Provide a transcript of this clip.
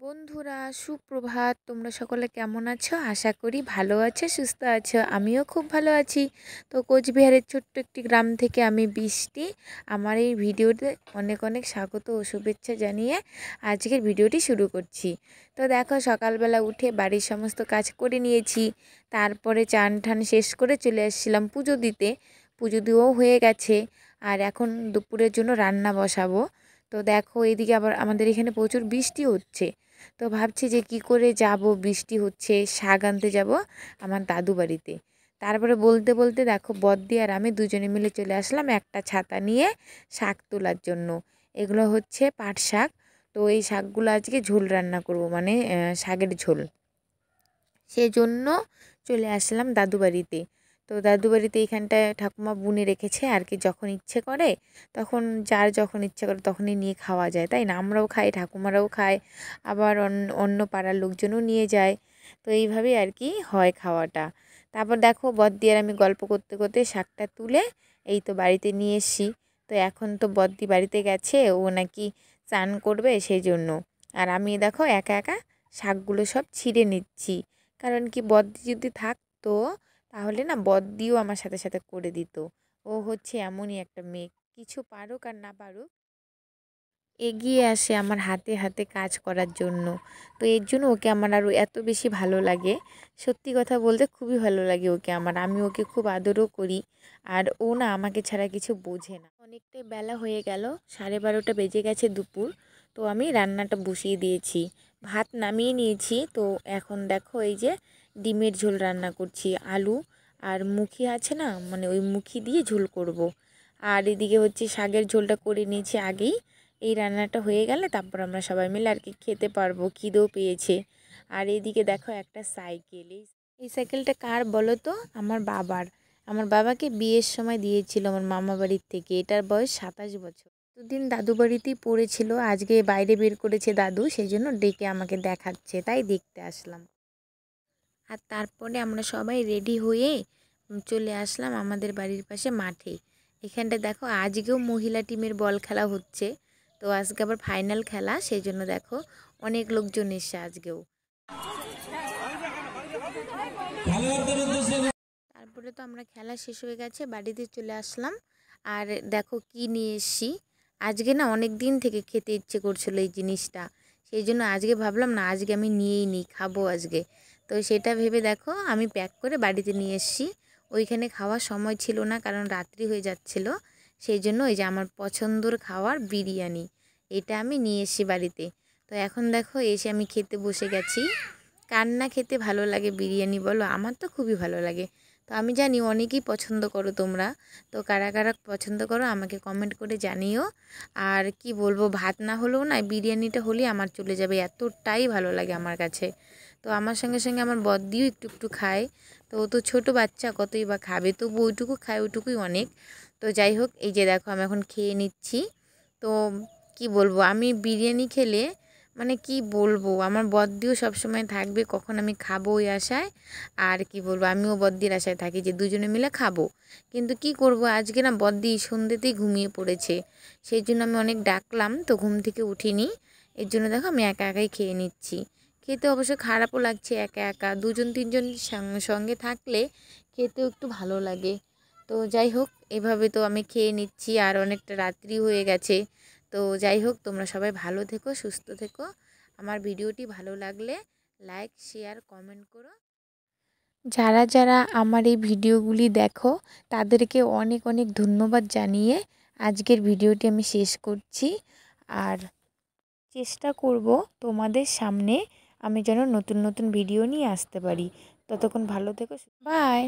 বন্ধুরা সুপ্রভাত। তোমরা সকলে কেমন আছো? আশা করি ভালো আছো, সুস্থ আছো। আমিও খুব ভালো আছি। তো কোচবিহারের ছোট্ট একটি গ্রাম থেকে আমি বৃষ্টি আমার এই ভিডিওতে অনেক অনেক স্বাগত ও শুভেচ্ছা জানিয়ে আজকের ভিডিওটি শুরু করছি। তো দেখো, সকালবেলা উঠে বাড়ির সমস্ত কাজ করে নিয়েছি। তারপরে চান ঠান শেষ করে চলে এসেছিলাম পুজো দিতে। পুজো দিয়েও হয়ে গেছে। আর এখন দুপুরের জন্য রান্না বসাবো। তো দেখো, এইদিকে আবার আমাদের এখানে প্রচুর বৃষ্টি হচ্ছে। তো ভাবছি যে কি করে যাব, বৃষ্টি হচ্ছে, শাক আনতে যাব আমার দাদু বাড়িতে। তারপরে বলতে বলতে দেখো, বদ্দি আর আমি দুজনে মিলে চলে আসলাম একটা ছাতা নিয়ে শাক তোলার জন্য। এগুলো হচ্ছে পাট শাক। তো এই শাকগুলো আজকে ঝোল রান্না করব, মানে শাকের ঝোল। সেজন্য চলে আসলাম দাদু বাড়িতে। তো দাদু বাড়িতে এইখানটায় ঠাকুমা বুনে রেখেছে আর কি, যখন ইচ্ছে করে তখন, যার যখন ইচ্ছে করে তখনই নিয়ে খাওয়া যায়, তাই না? আমরাও খাই, ঠাকুমারাও খায়, আবার অন্য পাড়ার লোকজনও নিয়ে যায়। তো এইভাবেই আর কি হয় খাওয়াটা। তারপর দেখো, বদ্দি আর আমি গল্প করতে করতে শাকটা তুলে এই তো বাড়িতে নিয়ে এসছি। তো এখন তো বদ্দি বাড়িতে গেছে, ও নাকি স্নান করবে সেই জন্য। আর আমি দেখো একা একা শাকগুলো সব ছিঁড়ে নিচ্ছি। কারণ কি, বদ্দি যদি থাকতো তাহলে না বদ্দিও আমার সাথে সাথে করে দিত। ও হচ্ছে এমনই একটা মেয়ে, কিছু পারুক আর না পারুক, এগিয়ে আসে আমার হাতে হাতে কাজ করার জন্য। তো এর জন্য ওকে আমার আরও এত বেশি ভালো লাগে। সত্যি কথা বলতে খুবই ভালো লাগে ওকে আমার। আমি ওকে খুব আদরও করি। আর ও না আমাকে ছাড়া কিছু বোঝে না। অনেকটাই বেলা হয়ে গেল, 12:30 বেজে গেছে দুপুর। তো আমি রান্নাটা বসিয়ে দিয়েছি, ভাত নামিয়ে নিয়েছি। তো এখন দেখো, এই যে ডিমের ঝোল রান্না করছি, আলু আর মুখি আছে না, মানে ওই মুখি দিয়ে ঝোল করব। আর এদিকে হচ্ছে শাকের ঝোলটা করে নিয়েছি আগেই। এই রান্নাটা হয়ে গেলে তারপর আমরা সবাই মিলে আর কি খেতে পারবো, খিদেও পেয়েছে। আর এইদিকে দেখো একটা সাইকেল, এই সাইকেলটা কার বলো তো? আমার বাবার। আমার বাবাকে বিয়ের সময় দিয়েছিল আমার মামা বাড়ির থেকে। এটার বয়স 27 বছর। দুদিন দাদু বাড়িতেই পড়েছিল, আজকে বাইরে বের করেছে দাদু, সেই জন্য ডেকে আমাকে দেখাচ্ছে, তাই দেখতে আসলাম। আর তারপরে আমরা সবাই রেডি হয়ে চলে আসলাম আমাদের বাড়ির পাশে মাঠে। এখানটা দেখো, আজকেও মহিলা টিমের বল খেলা হচ্ছে। তো আজকে আবার ফাইনাল খেলা, সেই জন্য দেখো অনেক লোকজন এসছে আজকেও। তারপরে তো আমরা খেলা শেষ হয়ে গেছে, বাড়িতে চলে আসলাম। আর দেখো কি নিয়ে এসছি। আজকে না অনেক দিন থেকে খেতে ইচ্ছে করছিল এই জিনিসটা, সেই জন্য আজকে ভাবলাম না, আজকে আমি নিয়েই নিই, খাবো আজকে। তো সেটা ভেবে দেখো আমি প্যাক করে বাড়িতে নিয়ে এসেছি। ওইখানে খাওয়ার সময় ছিল না, কারণ রাত্রি হয়ে যাচ্ছিল। সেই জন্য ওই যে আমার পছন্দর খাওয়ার বিরিয়ানি, এটা আমি নিয়ে এসেছি বাড়িতে। তো এখন দেখো এসে আমি খেতে বসে গেছি। কার না খেতে ভালো লাগে বিরিয়ানি বলো? আমার তো খুবই ভালো লাগে। তো আমি জানি অনেকেই পছন্দ করো তোমরা। তো কারা কারা পছন্দ করো আমাকে কমেন্ট করে জানিও। আর কি বলবো, ভাত না হলেও না, বিরিয়ানিটা হলেই আমার চলে যাবে, এতটাই ভালো লাগে আমার কাছে। তো আমার সঙ্গে সঙ্গে আমার বদ্দিও একটু একটু খায়। তো ও তো ছোটো বাচ্চা, কতই বা খাবে, তবু ওইটুকু খায়, ওইটুকুই অনেক। তো যাই হোক, এই যে দেখো আমি এখন খেয়ে নিচ্ছি। তো কি বলবো, আমি বিরিয়ানি খেলে, মানে কি বলবো, আমার বদ্দিও সবসময় থাকবে কখন আমি খাবো ওই আশায়। আর কি বলবো, আমিও বদ্দির আশায় থাকি যে দুজনে মিলে খাবো। কিন্তু কি করব, আজকে না বদ্দি সন্ধ্যেতেই ঘুমিয়ে পড়েছে। সেই জন্য আমি অনেক ডাকলাম, তো ঘুম থেকে উঠিনি। এর জন্য দেখো আমি একা একাই খেয়ে নিচ্ছি। খেতে অবশ্য খারাপও লাগছে একা একা, দুজন তিনজন সঙ্গে থাকলে খেতেও একটু ভালো লাগে। তো যাই হোক, এভাবে তো আমি খেয়ে নিচ্ছি, আর অনেকটা রাত্রি হয়ে গেছে। তো যাই হোক, তোমরা সবাই ভালো থেকো, সুস্থ থেকো। আমার ভিডিওটি ভালো লাগলে লাইক, শেয়ার, কমেন্ট করো। যারা যারা আমার এই ভিডিওগুলি দেখো তাদেরকে অনেক অনেক ধন্যবাদ জানিয়ে আজকের ভিডিওটি আমি শেষ করছি। আর চেষ্টা করব তোমাদের সামনে আমি যেন নতুন নতুন ভিডিও নিয়ে আসতে পারি। ততক্ষণ ভালো থেকো, বাই।